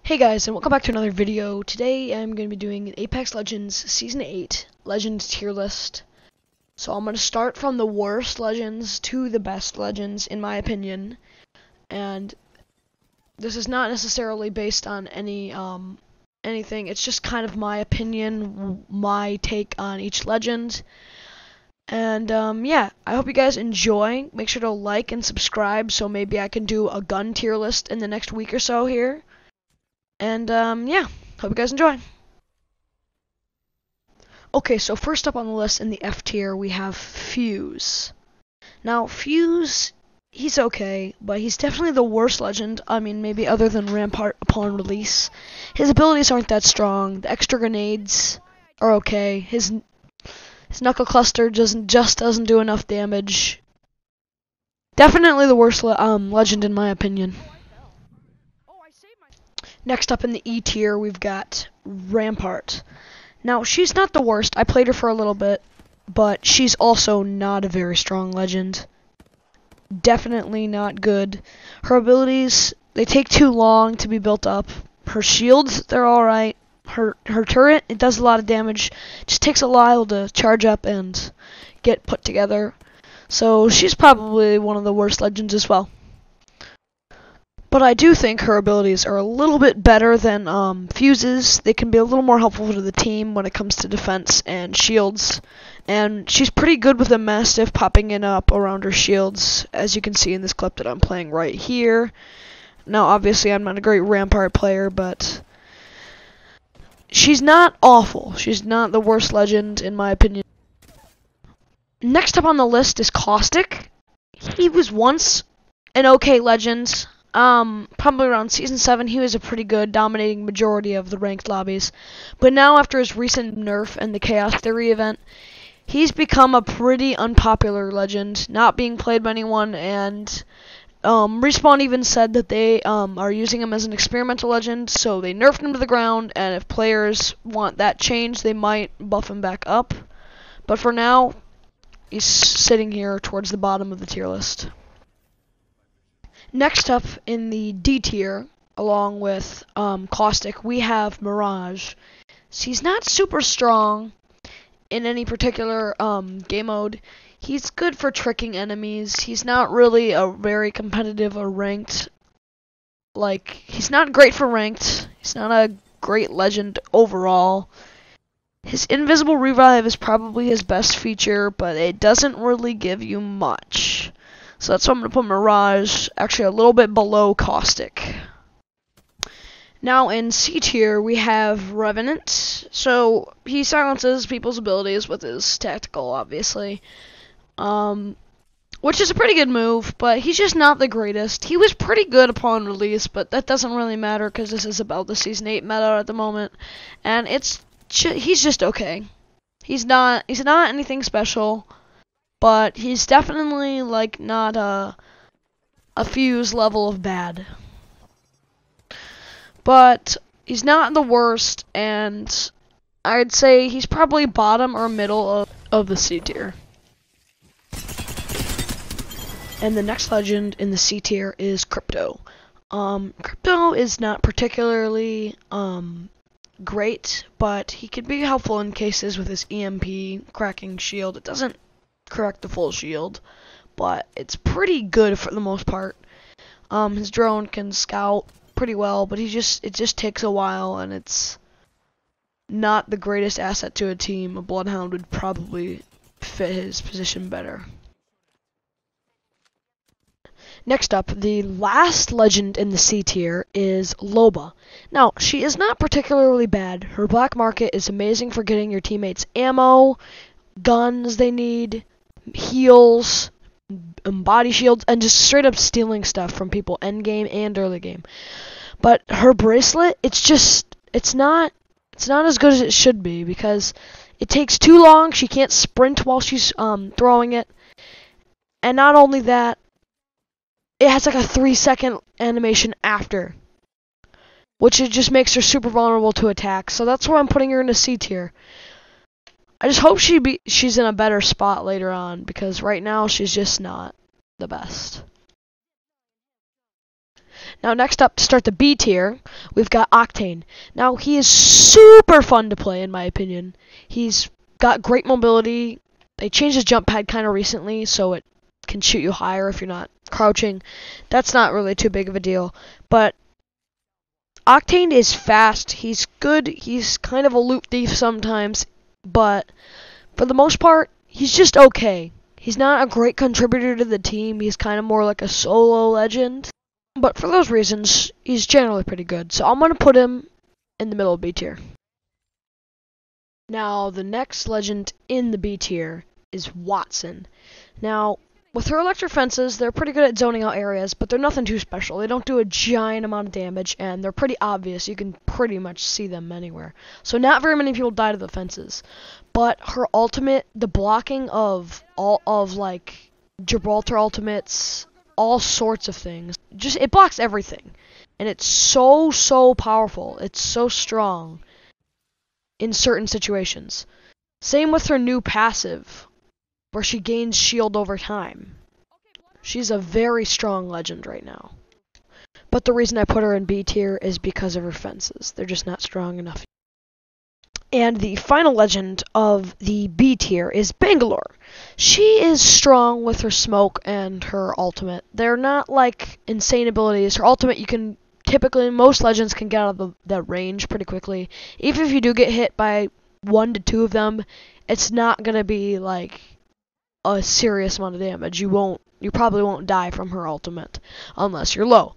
Hey guys, and welcome back to another video. Today I'm going to be doing an Apex Legends Season 8 Legends tier list. So I'm going to start from the worst Legends to the best Legends, in my opinion. And this is not necessarily based on anything. It's just kind of my opinion, my take on each Legend. And yeah, I hope you guys enjoy. Make sure to like and subscribe so maybe I can do a gun tier list in the next week or so here. And, yeah, hope you guys enjoy. Okay, so first up on the list in the F tier, we have Fuse. Now, Fuse, he's okay, but he's definitely the worst Legend. I mean, maybe other than Rampart upon release. His abilities aren't that strong. The extra grenades are okay. His Knuckle Cluster just doesn't do enough damage. Definitely the worst Legend in my opinion. Next up in the E tier, we've got Rampart. Now, she's not the worst. I played her for a little bit, but she's also not a very strong Legend. Definitely not good. Her abilities, they take too long to be built up. Her shields, they're alright. Her turret, it does a lot of damage. Just takes a while to charge up and get put together. So, she's probably one of the worst Legends as well. But I do think her abilities are a little bit better than Fuse's. They can be a little more helpful to the team when it comes to defense and shields. And she's pretty good with a Mastiff popping in up around her shields, as you can see in this clip that I'm playing right here. Now, obviously, I'm not a great Rampart player, but she's not awful. She's not the worst Legend, in my opinion. Next up on the list is Caustic. He was once an okay Legend. Probably around Season 7, he was a pretty good, dominating majority of the ranked lobbies. But now, after his recent nerf and the Chaos Theory event, he's become a pretty unpopular Legend, not being played by anyone, and Respawn even said that they are using him as an experimental Legend, so they nerfed him to the ground, and if players want that change, they might buff him back up. But for now, he's sitting here towards the bottom of the tier list. Next up in the D tier, along with Caustic, we have Mirage. He's not super strong in any particular game mode. He's good for tricking enemies. He's not really a very competitive or ranked. He's not great for ranked. He's not a great Legend overall. His Invisible Revive is probably his best feature, but it doesn't really give you much. So that's why I'm going to put Mirage actually a little bit below Caustic. Now in C tier, we have Revenant. So he silences people's abilities with his tactical, obviously. Which is a pretty good move, but he's just not the greatest. He was pretty good upon release, but that doesn't really matter because this is about the Season 8 meta at the moment. And he's just okay. He's not anything special. But he's definitely, not a Fuse level of bad. But he's not the worst, and I'd say he's probably bottom or middle of the C tier. And the next Legend in the C tier is Crypto. Crypto is not particularly great, but he can be helpful in cases with his EMP cracking shield. It doesn't correct the full shield, but it's pretty good for the most part. His drone can scout pretty well, but it just takes a while, and it's not the greatest asset to a team. A Bloodhound would probably fit his position better. Next up, the last Legend in the C tier is Loba. Now, she is not particularly bad. Her black market is amazing for getting your teammates ammo, guns they need, heals, body shields, and just straight up stealing stuff from people end game and early game. But her bracelet, it's not as good as it should be because it takes too long. She can't sprint while she's throwing it, and not only that, it has like a 3-second animation after, which it just makes her super vulnerable to attacks. So that's why I'm putting her in a C tier. I just hope she's in a better spot later on, because right now she's just not the best. Now, next up, to start the B tier, we've got Octane. Now, he is super fun to play, in my opinion. He's got great mobility. They changed his jump pad kind of recently, so it can shoot you higher if you're not crouching. That's not really too big of a deal. But Octane is fast. He's good. He's kind of a loot thief sometimes. But for the most part, he's just okay. He's not a great contributor to the team. He's kind of more like a solo legend. But for those reasons, he's generally pretty good. So I'm going to put him in the middle of B tier. Now, the next legend in the B tier is Watson. Now, with her electric fences, they're pretty good at zoning out areas, but they're nothing too special. They don't do a giant amount of damage, and they're pretty obvious. You can pretty much see them anywhere. So not very many people die to the fences. But her ultimate, the blocking of all of, like, Gibraltar ultimates, all sorts of things. Just, it blocks everything. And it's so powerful. It's so strong in certain situations. Same with her new passive, where she gains shield over time. She's a very strong legend right now. But the reason I put her in B tier is because of her fences. They're just not strong enough. And the final legend of the B tier is Bangalore. She is strong with her smoke and her ultimate. They're not like insane abilities. Her ultimate, you can typically, most legends can get out of that range pretty quickly. Even if you do get hit by 1 to 2 of them, it's not going to be like a serious amount of damage. You probably won't die from her ultimate unless you're low.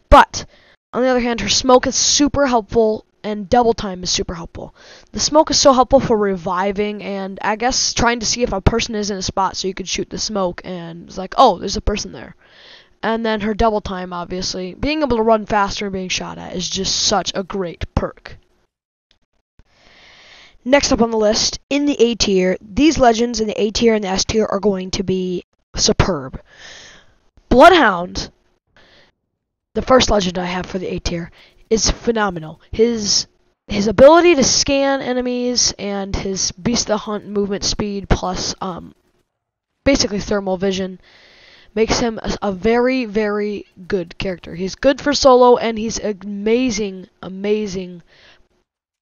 But on the other hand, her smoke is super helpful, and double time is super helpful. The smoke is so helpful for reviving, and I guess trying to see if a person is in a spot, so you could shoot the smoke and it's like, oh, there's a person there. And then her double time, obviously, being able to run faster and being shot at is just such a great perk. Next up on the list, in the A tier, these legends in the A tier and the S tier are going to be superb. Bloodhound, the first legend I have for the A tier, is phenomenal. His ability to scan enemies and his Beast of the Hunt movement speed plus basically thermal vision makes him a very good character. He's good for solo, and he's amazing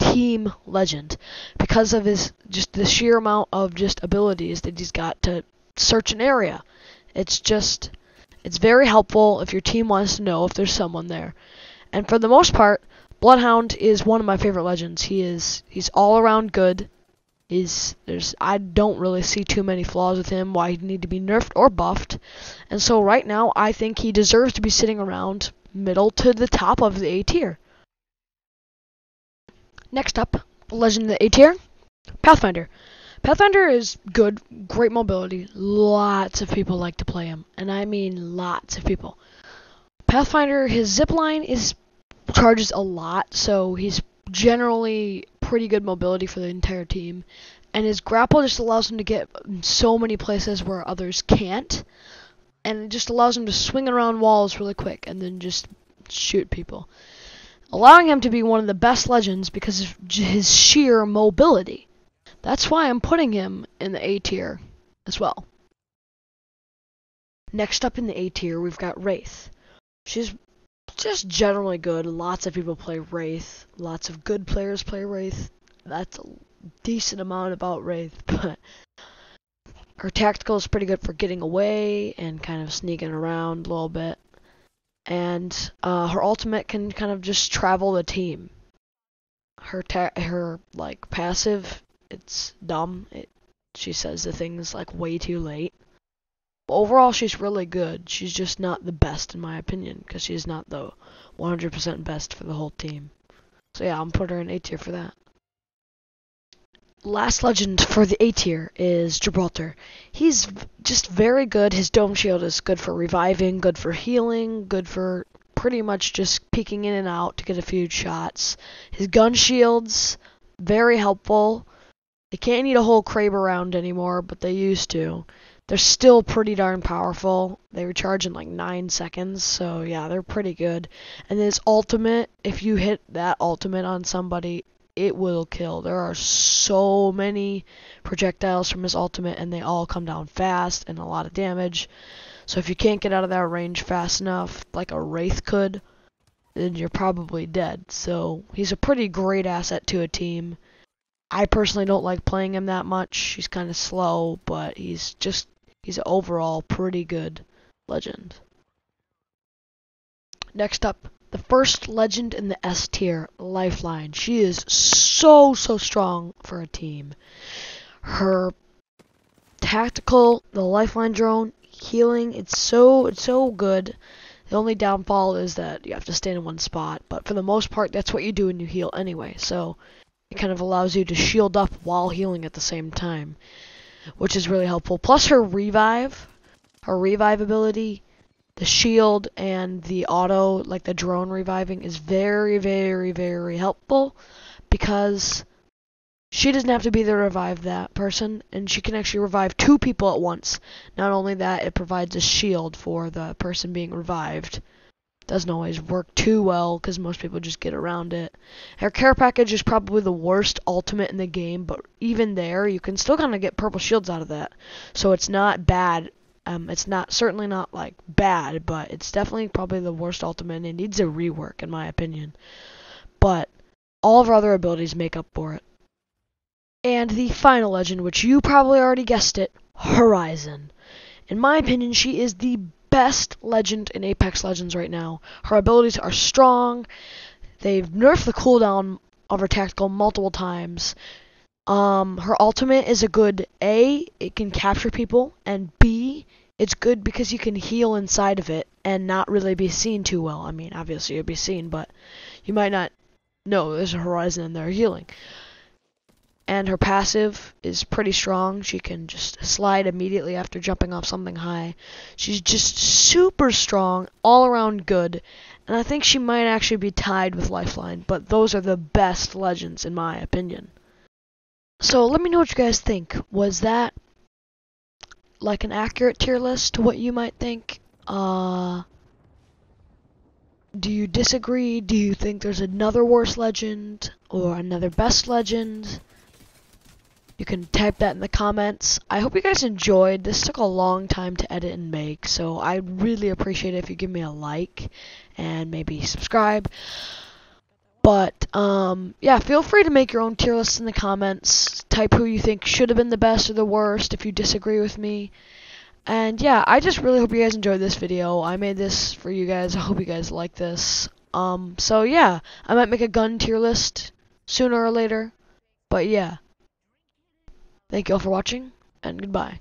team legend because of his just the sheer amount of just abilities that he's got to search an area. It's very helpful if your team wants to know if there's someone there. And for the most part, Bloodhound is one of my favorite legends. He's all around good. I don't really see too many flaws with him, why he'd need to be nerfed or buffed. And so right now, I think he deserves to be sitting around middle to the top of the A tier. Next up, legend of the A tier, Pathfinder. Pathfinder is good, great mobility. Lots of people like to play him, and I mean lots of people. Pathfinder, his zipline charges a lot, so he's generally pretty good mobility for the entire team. And his grapple just allows him to get so many places where others can't. And it just allows him to swing around walls really quick and then just shoot people. Allowing him to be one of the best legends because of his sheer mobility. That's why I'm putting him in the A tier as well. Next up in the A tier, we've got Wraith. She's just generally good. Lots of people play Wraith. Lots of good players play Wraith. That's a decent amount about Wraith, but her tactical is pretty good for getting away and kind of sneaking around a little bit. And her ultimate can kind of just travel the team. Her like passive, it's dumb. She says the things like way too late. Overall, she's really good. She's just not the best, in my opinion, because she's not the 100% best for the whole team. So yeah, I'm putting her in A tier for that. Last legend for the A tier is Gibraltar. He's just very good. His dome shield is good for reviving, good for healing, good for pretty much just peeking in and out to get a few shots. His gun shields, very helpful. They can't eat a whole crab around anymore, but they used to. They're still pretty darn powerful. They recharge in like 9 seconds, so yeah, they're pretty good. And his ultimate, if you hit that ultimate on somebody, it will kill. There are so many projectiles from his ultimate, and they all come down fast and a lot of damage. So if you can't get out of that range fast enough, like a Wraith could, then you're probably dead. So he's a pretty great asset to a team. I personally don't like playing him that much. He's kind of slow, but he's overall pretty good legend. Next up, the first legend in the S tier, Lifeline. She is so strong for a team. Her tactical, the Lifeline drone, healing, it's so good. The only downfall is that you have to stand in one spot, but for the most part, that's what you do when you heal anyway. So it kind of allows you to shield up while healing at the same time, which is really helpful. Plus her revive ability, the shield and the auto, like the drone reviving, is very helpful because she doesn't have to be there to revive that person, and she can actually revive 2 people at once. Not only that, it provides a shield for the person being revived. Doesn't always work too well because most people just get around it. Her care package is probably the worst ultimate in the game, but even there, you can still kind of get purple shields out of that. So it's not bad. It's certainly not like bad, but it's definitely probably the worst ultimate, and it needs a rework in my opinion. But all of her other abilities make up for it. And the final legend, which you probably already guessed it, Horizon. In my opinion, she is the best legend in Apex Legends right now. Her abilities are strong. They've nerfed the cooldown of her tactical multiple times. Her ultimate is a good A, it can capture people, and B, it's good because you can heal inside of it and not really be seen too well. I mean, obviously you'll be seen, but you might not know there's a Horizon in there healing. And her passive is pretty strong. She can just slide immediately after jumping off something high. She's just super strong, all around good. And I think she might actually be tied with Lifeline, but those are the best legends in my opinion. So let me know what you guys think. Was that like an accurate tier list to what you might think? Do you disagree? Do you think there's another worse legend or another best legend? You can type that in the comments. I hope you guys enjoyed. This took a long time to edit and make, so I'd really appreciate it if you give me a like and maybe subscribe. But, yeah, feel free to make your own tier lists in the comments. Type who you think should have been the best or the worst if you disagree with me. And, yeah, I just really hope you guys enjoyed this video. I made this for you guys. I hope you guys like this. So, yeah, I might make a gun tier list sooner or later. But, yeah. Thank you all for watching, and goodbye.